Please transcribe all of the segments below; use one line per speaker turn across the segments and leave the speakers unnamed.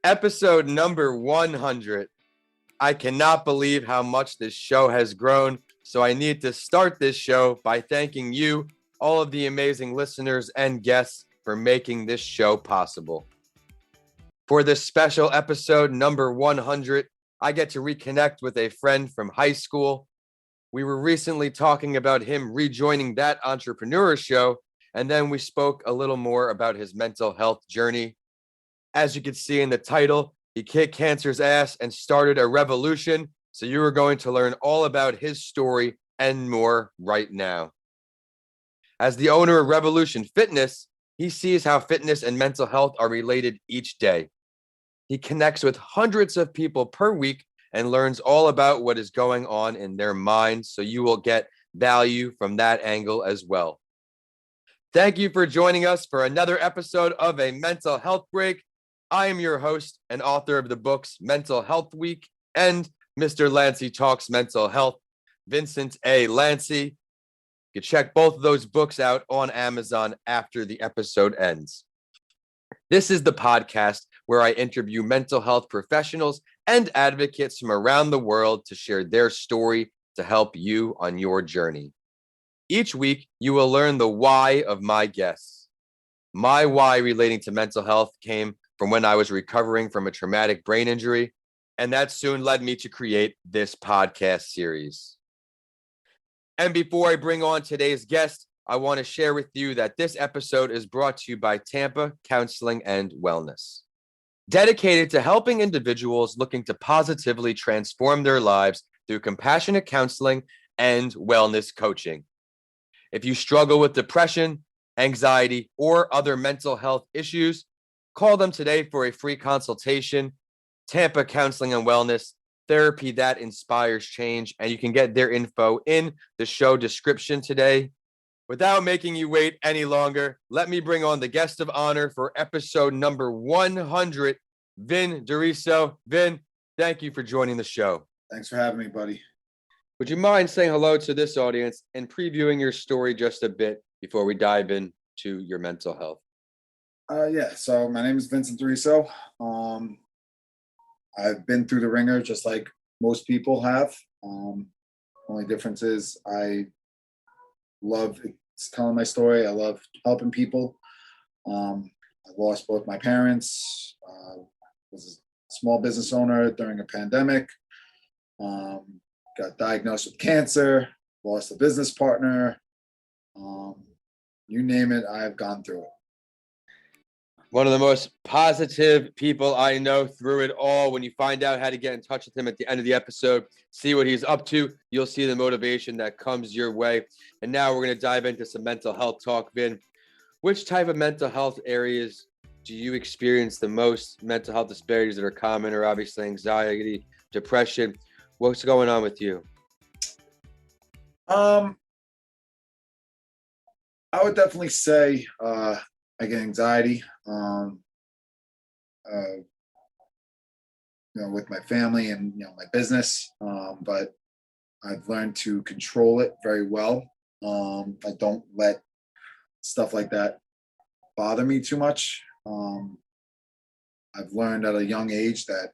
Episode number 100. I cannot believe how much this show has grown, so I need to start this show by thanking you, all of the amazing listeners and guests, for making this show possible. For this special episode number 100, I get to reconnect with a friend from high school. We were recently talking about him rejoining that entrepreneur show, and then we spoke a little more about his mental health journey. As you can see in the title, he kicked cancer's ass and started a revolution. So you are going to learn all about his story and more right now. As the owner of Revolution Fitness, he sees how fitness and mental health are related each day. He connects with hundreds of people per week and learns all about what is going on in their minds. So you will get value from that angle as well. Thank you for joining us for another episode of A Mental Health Break. I am your host and author of the books Mental Health Week and Mr. Lanci Talks Mental Health, Vincent A. Lanci. You can check both of those books out on Amazon after the episode ends. This is the podcast where I interview mental health professionals and advocates from around the world to share their story to help you on your journey. Each week, you will learn the why of my guests. My why relating to mental health came from when I was recovering from a traumatic brain injury, and that soon led me to create this podcast series. And before I bring on today's guest, I want to share with you that this episode is brought to you by Tampa Counseling and Wellness, dedicated to helping individuals looking to positively transform their lives through compassionate counseling and wellness coaching. If you struggle with depression, anxiety, or other mental health issues, call them today for a free consultation. Tampa Counseling and Wellness, therapy that inspires change. And you can get their info in the show description today. Without making you wait any longer, let me bring on the guest of honor for episode number 100, Vin DeRiso. Vin, thank you for joining the show.
Thanks for having me, buddy.
Would you mind saying hello to this audience and previewing your story just a bit before we dive into your mental health?
So my name is Vincent DeRiso. I've been through the ringer just like most people have. Only difference is I love telling my story. I love helping people. I lost both my parents. Was a small business owner during a pandemic. Got diagnosed with cancer. Lost a business partner. You name it, I've gone through it.
One of the most positive people I know through it all. When you find out how to get in touch with him at the end of the episode, see what he's up to, you'll see the motivation that comes your way. And now we're going to dive into some mental health talk. Vin, which type of mental health areas do you experience the most mental health disparities that are common, or obviously anxiety, depression? What's going on with you?
I would definitely say I get anxiety, with my family and my business, but I've learned to control it very well. I don't let stuff like that bother me too much. I've learned at a young age that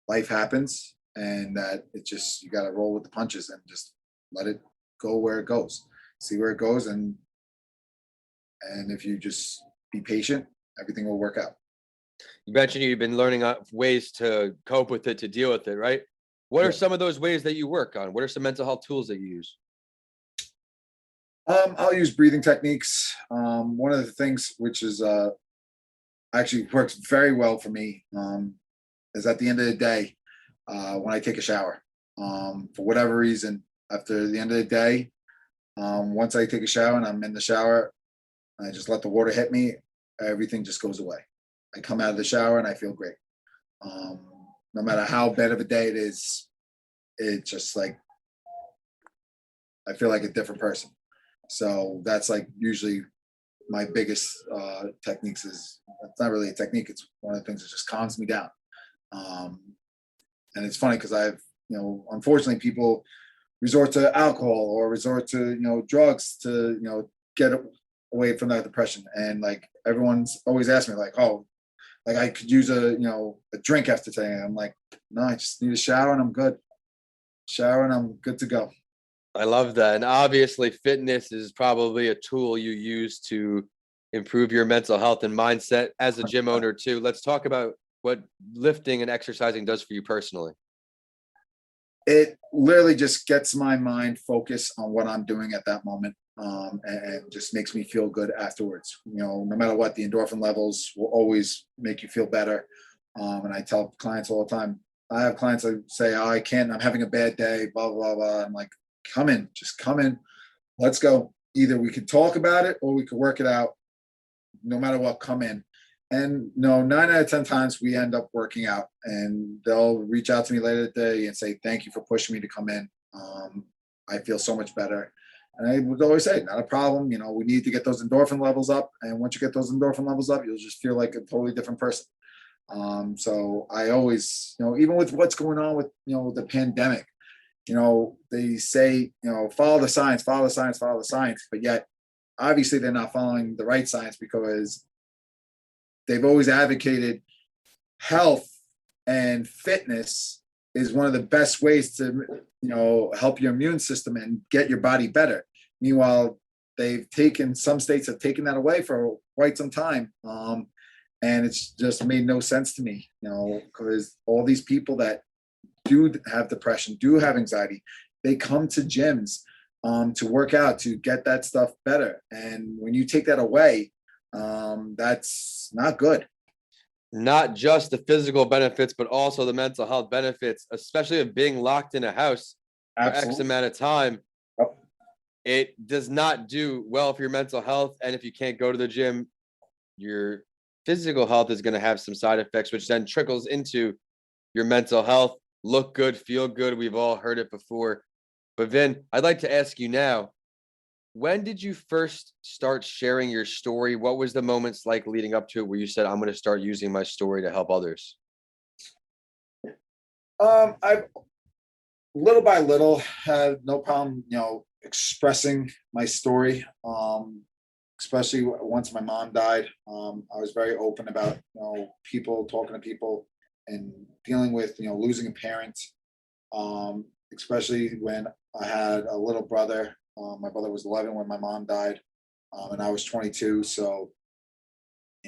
life happens and that you got to roll with the punches and just let it go where it goes. See where it goes, and if you just be patient, everything will work out.
You mentioned you've been learning ways to cope with it, to deal with it, right? What are some of those ways that you work on? What are some mental health tools that you use?
I'll use breathing techniques. One of the things which is actually works very well for me is at the end of the day when I take a shower. For whatever reason, after the end of the day, once I take a shower and I'm in the shower, I just let the water hit me, everything just goes away. I come out of the shower and I feel great. No matter how bad of a day it is, it's just like, I feel like a different person. So that's like usually my biggest techniques. It's not really a technique. It's one of the things that just calms me down. And it's funny because unfortunately people resort to alcohol or resort to, drugs to, get away from that depression. And like everyone's always asked me like, oh, like I could use a drink after today. I'm like, no, I just need a shower and I'm good. Shower and I'm good to go.
I love that. And obviously, fitness is probably a tool you use to improve your mental health and mindset as a gym owner, too. Let's talk about what lifting and exercising does for you personally.
It literally just gets my mind focused on what I'm doing at that moment. And just makes me feel good afterwards. No matter what, the endorphin levels will always make you feel better. And I tell clients all the time, I have clients that say, oh, I can't, I'm having a bad day, blah, blah, blah. I'm like, come in, just come in. Let's go. Either we could talk about it or we could work it out. No matter what, come in. And no, 9 out of 10 times we end up working out, and they'll reach out to me later that day and say, thank you for pushing me to come in. I feel so much better. And I would always say, not a problem. We need to get those endorphin levels up. And once you get those endorphin levels up, you'll just feel like a totally different person. So I always, even with what's going on with, the pandemic, they say, follow the science, follow the science, follow the science. But yet, obviously, they're not following the right science because they've always advocated health and fitness is one of the best ways to, help your immune system and get your body better. Meanwhile, some states have taken that away for quite some time. And it's just made no sense to me, because all these people that do have depression, do have anxiety, they come to gyms to work out, to get that stuff better. And when you take that away, that's not good.
Not just the physical benefits, but also the mental health benefits, especially of being locked in a house for X amount of time.
Yep.
It does not do well for your mental health. And if you can't go to the gym, your physical health is going to have some side effects, which then trickles into your mental health. Look good, feel good. We've all heard it before. But Vin, I'd like to ask you now, when did you first start sharing your story? What was the moments like leading up to it where you said, I'm going to start using my story to help others?
I've little by little had no problem, expressing my story. Especially once my mom died, I was very open about, people talking to people and dealing with, losing a parent. Especially when I had a little brother. My brother was 11 when my mom died, and I was 22. So,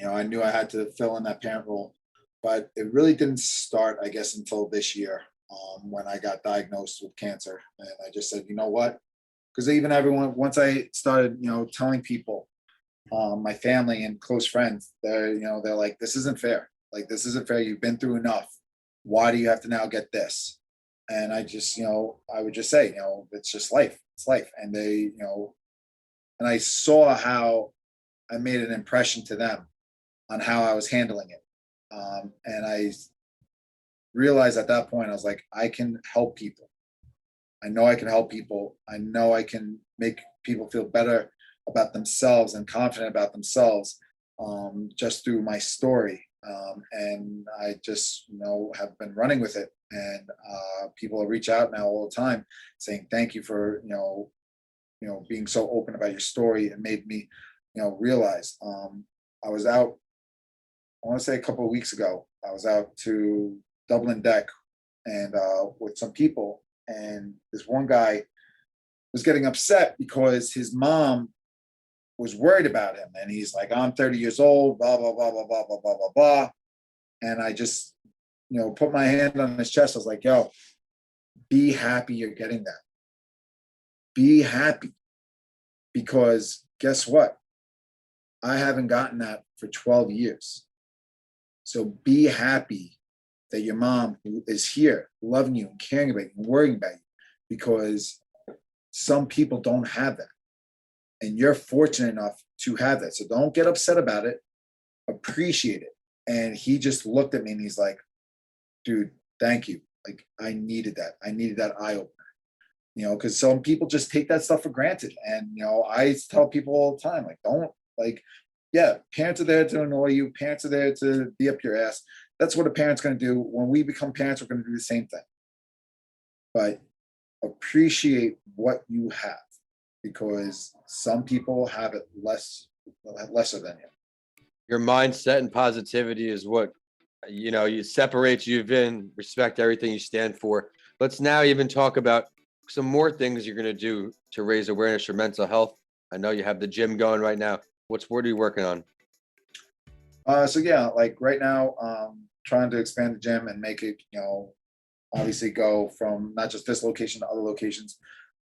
I knew I had to fill in that parent role. But it really didn't start, I guess, until this year, when I got diagnosed with cancer. And I just said, you know what? Because even everyone, once I started, telling people, my family and close friends, they're like, this isn't fair. Like, this isn't fair. You've been through enough. Why do you have to now get this? And I just, I would just say, it's just life. It's life. And they, and I saw how I made an impression to them on how I was handling it. And I realized at that point, I was like, I can help people. I know I can help people. I know I can make people feel better about themselves and confident about themselves, just through my story. And I just, have been running with it. And people reach out now all the time saying, thank you for, being so open about your story. It made me, realize. I was out, I want to say a couple of weeks ago, I was out to Dublin Deck and with some people. And this one guy was getting upset because his mom was worried about him. And he's like, I'm 30 years old, blah, blah, blah, blah, blah, blah, blah, blah, blah. And I just, put my hand on his chest. I was like, yo, be happy you're getting that. Be happy. Because guess what? I haven't gotten that for 12 years. So be happy that your mom is here, loving you and caring about you and worrying about you. Because some people don't have that. And you're fortunate enough to have that. So don't get upset about it. Appreciate it. And he just looked at me and he's like, dude, thank you. Like, I needed that. I needed that eye opener. Because some people just take that stuff for granted. And, I tell people all the time, like, don't, like, yeah, parents are there to annoy you. Parents are there to be up your ass. That's what a parent's going to do. When we become parents, we're going to do the same thing. But appreciate what you have, because some people have it lesser than you.
Your mindset and positivity is what, you separates you, Vin. Respect everything you stand for. Let's now even talk about some more things you're going to do to raise awareness for mental health. I know you have the gym going right now. What sport are you working on?
So yeah, like right now, trying to expand the gym and make it, obviously go from not just this location to other locations,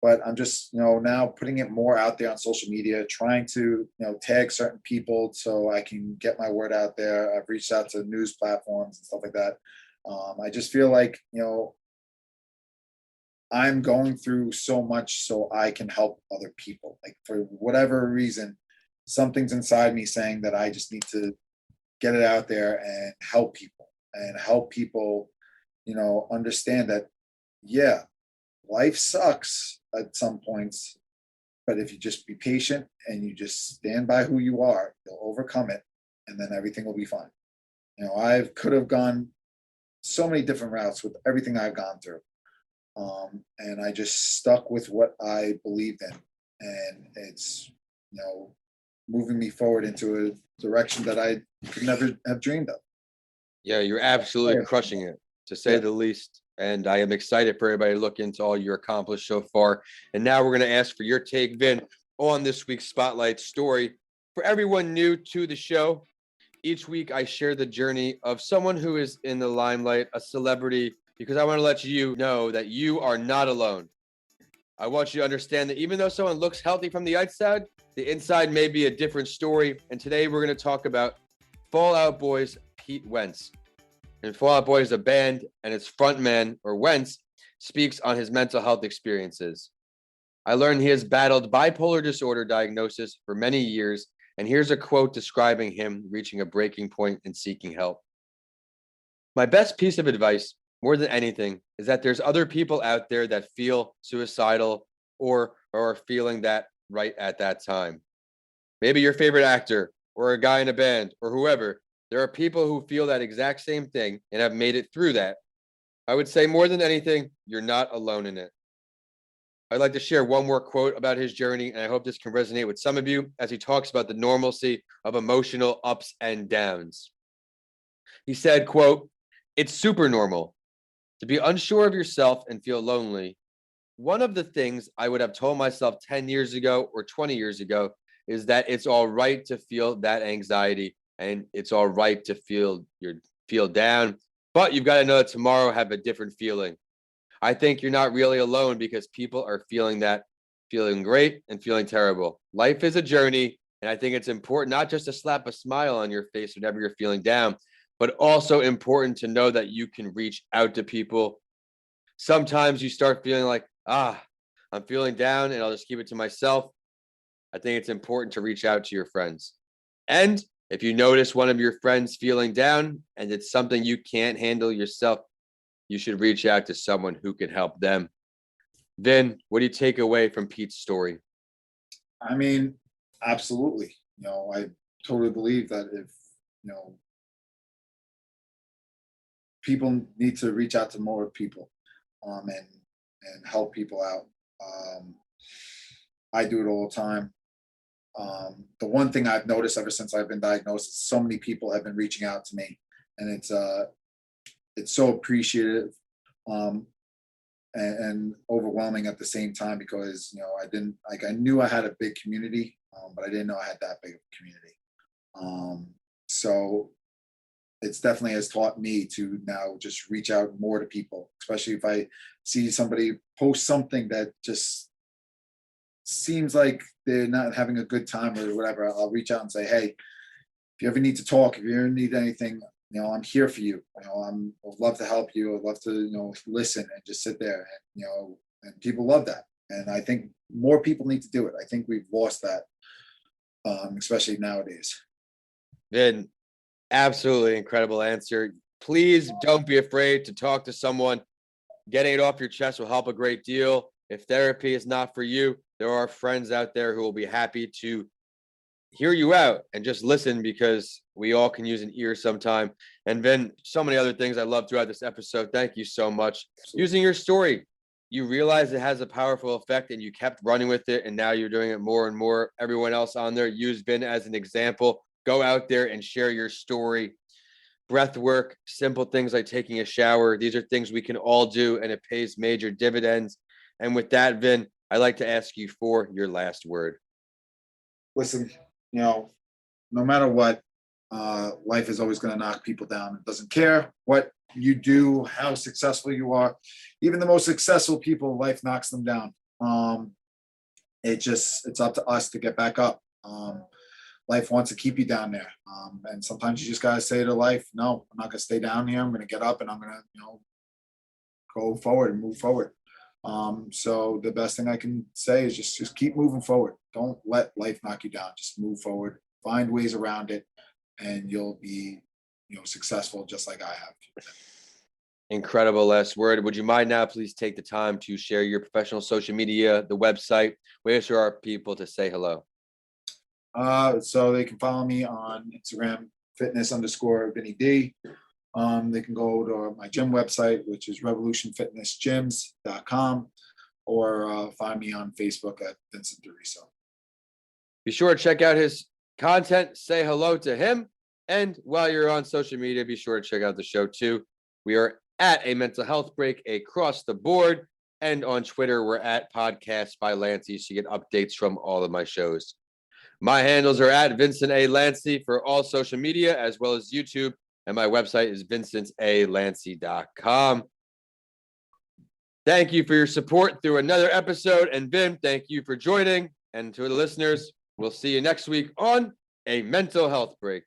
but I'm just, now putting it more out there on social media, trying to, tag certain people so I can get my word out there. I've reached out to news platforms and stuff like that. I just feel like, I'm going through so much so I can help other people. Like for whatever reason, something's inside me saying that I just need to get it out there and help people, understand that, yeah, life sucks at some points, but if you just be patient and you just stand by who you are, you'll overcome it, and then everything will be fine. I could have gone so many different routes with everything I've gone through, and I just stuck with what I believed in, and it's moving me forward into a direction that I could never have dreamed of.
Yeah, you're absolutely crushing it, to say
Yeah.
the least. And I am excited for everybody to look into all you're accomplished so far. And now we're going to ask for your take, Vin, on this week's Spotlight story. For everyone new to the show, each week I share the journey of someone who is in the limelight, a celebrity, because I want to let you know that you are not alone. I want you to understand that even though someone looks healthy from the outside, the inside may be a different story. And today we're going to talk about Fall Out Boy's Pete Wentz. And Fall Out Boy is a band, and its frontman, or Wentz, speaks on his mental health experiences. I learned he has battled bipolar disorder diagnosis for many years, and here's a quote describing him reaching a breaking point and seeking help. My best piece of advice, more than anything, is that there's other people out there that feel suicidal or are feeling that right at that time. Maybe your favorite actor or a guy in a band or whoever. There are people who feel that exact same thing and have made it through that. I would say more than anything, you're not alone in it. I'd like to share one more quote about his journey, and I hope this can resonate with some of you as he talks about the normalcy of emotional ups and downs. He said, quote, "It's super normal to be unsure of yourself and feel lonely. One of the things I would have told myself 10 years ago or 20 years ago is that it's all right to feel that anxiety and it's all right to feel down, but you've got to know that tomorrow have a different feeling. I think you're not really alone because people are feeling that, feeling great and feeling terrible. Life is a journey, and I think it's important not just to slap a smile on your face whenever you're feeling down, but also important to know that you can reach out to people. Sometimes you start feeling like, I'm feeling down and I'll just keep it to myself. I think it's important to reach out to your friends. And if you notice one of your friends feeling down and it's something you can't handle yourself, you should reach out to someone who can help them. Vin, what do you take away from Pete's story?
I mean, absolutely. I totally believe that if, people need to reach out to more people, and help people out. I do it all the time. The one thing I've noticed ever since I've been diagnosed is so many people have been reaching out to me, and it's so appreciative, um, and overwhelming at the same time because I didn't like I knew I had a big community, but I didn't know I had that big of a community. So it's definitely has taught me to now just reach out more to people, especially if I see somebody post something that just seems like they're not having a good time or whatever. I'll reach out and say, hey, if you ever need to talk, if you ever need anything, I'm here for you. I'd love to help you. I'd love to, listen and just sit there. And people love that. And I think more people need to do it. I think we've lost that, especially nowadays.
Vin, absolutely incredible answer. Please don't be afraid to talk to someone. Getting it off your chest will help a great deal. If therapy is not for you, there are friends out there who will be happy to hear you out and just listen because we all can use an ear sometime. And Vin, so many other things I love throughout this episode. Thank you so much. Using your story, you realize it has a powerful effect and you kept running with it. And now you're doing it more and more. Everyone else on there, use Vin as an example. go out there and share your story. Breath work, simple things like taking a shower. These are things we can all do, and it pays major dividends. And with that, Vin, I'd like to ask you for your last word.
Listen, no matter what, life is always going to knock people down. It doesn't care what you do, how successful you are. Even the most successful people, life knocks them down. It's up to us to get back up. Life wants to keep you down there. And sometimes you just got to say to life, no, I'm not going to stay down here. I'm going to get up and I'm going to, go forward and move forward. So the best thing I can say is just keep moving forward. Don't let life knock you down. Just move forward, find ways around it, and you'll be, successful just like I have.
Incredible last word. Would you mind now please take the time to share your professional social media, the website, where there are people to say hello?
So they can follow me on Instagram, fitness_Vinny D. They can go to my gym website, which is revolutionfitnessgyms.com, or find me on Facebook at Vincent DeRiso.
Be sure to check out his content, say hello to him. And while you're on social media, be sure to check out the show too. We are at A Mental Health Break across the board. And on Twitter, we're at Podcasts by Lanci, so you get updates from all of my shows. My handles are at Vincent A. Lanci for all social media, as well as YouTube. And my website is vincentalanci.com. Thank you for your support through another episode. And Vin, thank you for joining. And to the listeners, we'll see you next week on A Mental Health Break.